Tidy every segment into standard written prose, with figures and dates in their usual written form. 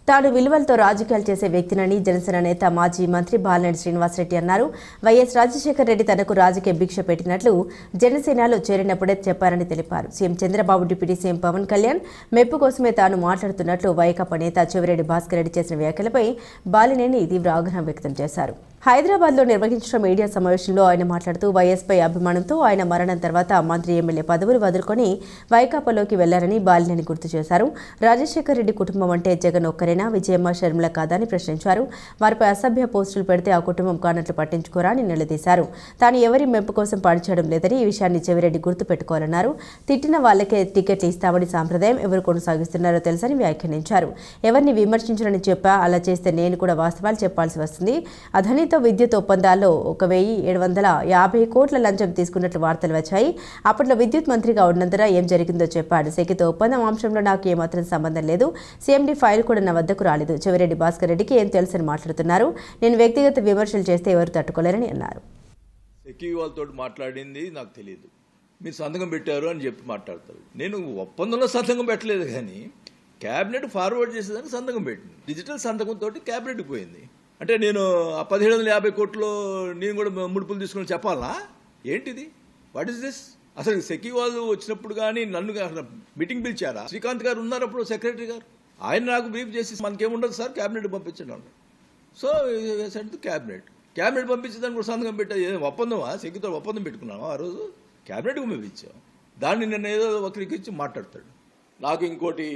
తాను విలువలతో రాజకీయాలు చేసే వ్యక్తినని జనసేన నేత మాజీ మంత్రి బాలినేని శ్రీనివాసరెడ్డి అన్నారు. వైఎస్ రాజశేఖర రెడ్డి తనకు రాజకీయ భిక్ష పెట్టినట్లు జనసేనలో చేరినప్పుడే చెప్పారని తెలిపారు. CM Chandrababu, deputy CM Pawan Kalyan మెప్పు కోసమే తాను మాట్లాడుతున్నట్లు వైకాపా నేత చెవిరెడ్డి భాస్కర్ రెడ్డి చేసిన వ్యాఖ్యలపై బాలినేని తీవ్ర ఆగ్రహం వ్యక్తం చేశారు. హైదరాబాద్లో నిర్వహించిన మీడియా సమావేశంలో ఆయన మాట్లాడుతూ వైఎస్పై అభిమానంతో ఆయన మరణం తర్వాత మంత్రి, ఎమ్మెల్యే పదవులు వదులుకొని వైకాపాలోకి వెళ్లారని బాలినేని గుర్తు చేశారు. రాజశేఖర రెడ్డి కుటుంబం అంటే జగన్ ఒక్కరేనా, విజయమ్మ, షర్మిల కాదా అని ప్రశ్నించారు. వారిపై అసభ్య పోస్టులు పెడితే ఆ కుటుంబం కానట్లు పట్టించుకోరా అని నిలదీశారు. తాను ఎవరి మెప్పు కోసం పనిచేయడం లేదని ఈ విషయాన్ని చెవిరెడ్డి గుర్తు పెట్టుకోవాలన్నారు. తిట్టిన వాళ్లకే టికెట్లు ఇస్తామని సాంప్రదాయం ఎవరు కొనసాగిస్తున్నారో తెలుసని వ్యాఖ్యానించారు. ఎవరిని విమర్శించరని చెప్పా, అలా చేస్తే నేను కూడా వాస్తవాలు చెప్పాల్సి వస్తుంది. అధనితో విద్యుత్ ఒప్పందాల్లో 1,750 కోట్ల లంచం తీసుకున్నట్లు వార్తలు వచ్చాయి. అప్పట్లో విద్యుత్ మంత్రిగా ఉన్నందున ఏం జరిగిందో చెప్పాడు. సెకితో ఒప్పందం అంశంలో నాకు ఏమాత్రం సంబంధం లేదు. సీఎండీ ఫైల్ కూడా నా వద్దకు రాలేదు. చెవిరెడ్డి భాస్కర్ రెడ్డికి ఏం తెలుసని మాట్లాడుతున్నారు. నేను వ్యక్తిగత విమర్శలు చేస్తే ఎవరు తట్టుకోలేరని అన్నారు. సెకి వాళ్ళతో మాట్లాడింది నాకు తెలియదు. మీరు సంతకం పెట్టారు అని చెప్పి మాట్లాడతారు. నేను ఒప్పందంలో సంతకం పెట్టలేదు, కానీ క్యాబినెట్ ఫార్వర్డ్ చేసేదానికి సంతకం పెట్టింది. డిజిటల్ సంతకంతో క్యాబినెట్ పోయింది. అంటే నేను ఆ 1,750 కోట్లు నేను కూడా ముడుపులు తీసుకుని చెప్పాలా? ఏంటిది? What is this? అసలు సెకి వాళ్ళు వచ్చినప్పుడు కానీ నన్ను మీటింగ్ పిలిచారా? శ్రీకాంత్ గారు ఉన్నారు అప్పుడు, సెక్రటరీ గారు. ఆయన నాకు బ్రీఫ్ చేసి మనకేముండదు సార్, క్యాబినెట్ పంపించండి అన్నారు. సో సెంట్ క్యాబినెట్ పంపించేదానికి కూడా సంతకం పెట్టా. ఒప్పందమా? సెకితో ఒప్పందం పెట్టుకున్నావా ఆ రోజు? క్యాబినెట్కి పంపించాం. దాన్ని నిన్న ఏదో ఒకరికి మాట్లాడతాడు. నాకు ఇంకోటి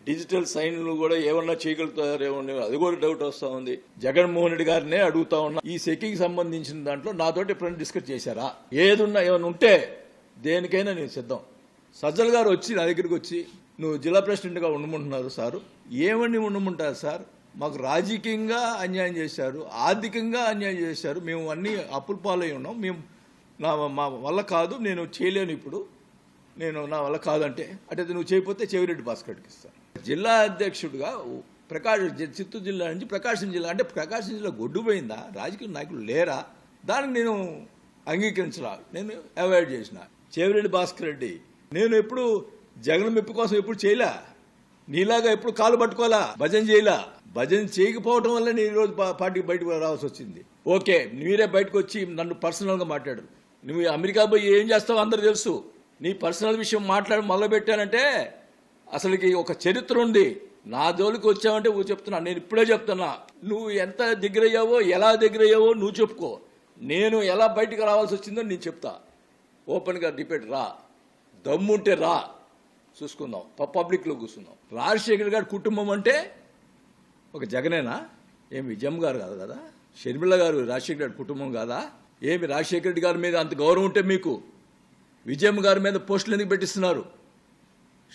డిజిటల్ సైన్లు కూడా ఏమన్నా చేయగలుగుతారేమో, అది కూడా డౌట్ వస్తూ ఉంది. జగన్మోహన్ రెడ్డి గారినే అడుగుతా ఉన్నా, ఈ సెకికి సంబంధించిన దాంట్లో నాతోటి ఎప్పుడైనా డిస్కస్ చేశారా? ఏదున్నా ఏమైనా ఉంటే దేనికైనా నేను సిద్ధం. సజ్జల్ గారు వచ్చి నా దగ్గరికి వచ్చి, నువ్వు జిల్లా ప్రెసిడెంట్గా ఉండమంటున్నారు సార్, ఏమని ఉండమంటారు సార్? మాకు రాజకీయంగా అన్యాయం చేశారు, ఆర్థికంగా అన్యాయం చేశారు, మేము అన్ని అప్పుల పాలై ఉన్నాం, మేము మా వల్ల కాదు, నేను చేయలేను, ఇప్పుడు నా వల్ల కాదంటే అంటే నువ్వు చేయకపోతే చెవిరెడ్డి భాస్కర్కి ఇస్తాను. జిల్లా అధ్యక్షుడిగా చిత్తూరు జిల్లా నుంచి ప్రకాశం జిల్లా, అంటే ప్రకాశం జిల్లా గొడ్డుపోయిందా? రాజకీయ నాయకులు లేరా? దానికి నేను అంగీకరించరా, నేను అవాయిడ్ చేసిన. చెవిరెడ్డి భాస్కర్ రెడ్డి నేను ఎప్పుడు జగన్ మెప్పు కోసం ఎప్పుడు చేయలే, నీలాగా ఎప్పుడు కాలు పట్టుకోవాలా, భజన చేయలా. భజన చేయకపోవడం వల్ల నేను ఈరోజు పార్టీకి బయటకు రావాల్సి వచ్చింది. ఓకే, మీరే బయటకు వచ్చి నన్ను పర్సనల్గా మాట్లాడు. నువ్వు అమెరికా పోయి ఏం చేస్తావో అందరూ తెలుసు. నీ పర్సనల్ విషయం మాట్లాడి మొదలుపెట్టానంటే అసలుకి ఒక చరిత్ర ఉంది. నా జోలికి వచ్చావంటే నువ్వు చెప్తున్నా, నేను ఇప్పుడే చెప్తున్నా, నువ్వు ఎంత దగ్గరయ్యావో, ఎలా దగ్గరయ్యావో నువ్వు చెప్పుకో. నేను ఎలా బయటకు రావాల్సి వచ్చిందో నేను చెప్తా. ఓపెన్గా డిబేట్ రా, దమ్ముంటే రా, చూసుకుందాం, పబ్లిక్లో కూర్చుందాం. రాజశేఖర్ గారి కుటుంబం అంటే ఒక జగనేనా? ఏమి విజయమ్మ గారు కాదు కదా? షర్మిల గారు రాజశేఖర్ గారి కుటుంబం కాదా? ఏమి రాజశేఖర రెడ్డి గారి మీద అంత గౌరవం ఉంటే మీకు విజయమ్మ గారి మీద పోస్టులు ఎందుకు పెట్టిస్తున్నారు?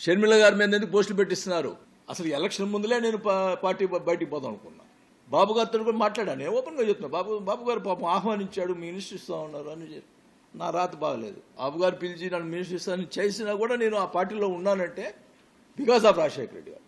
షర్మిల గారి మీద ఎందుకు పోస్టులు పెట్టిస్తున్నారు? అసలు ఎలక్షన్ ముందులే నేను పార్టీ బయటికి పోదాం అనుకున్నా. బాబు గారితో కూడా మాట్లాడాను, నేను ఓపెన్గా చెప్తున్నా. బాబు గారు పాపం ఆహ్వానించాడు, మినిస్టర్ ఇస్తా ఉన్నారు అని. నా రాత బాగలేదు. బాబు గారు పిలిచి నన్ను మినిస్టర్ ఇస్తానని చేసినా కూడా నేను ఆ పార్టీలో ఉన్నానంటే బికాస్ ఆఫ్ రాజశేఖర రెడ్డి గారు.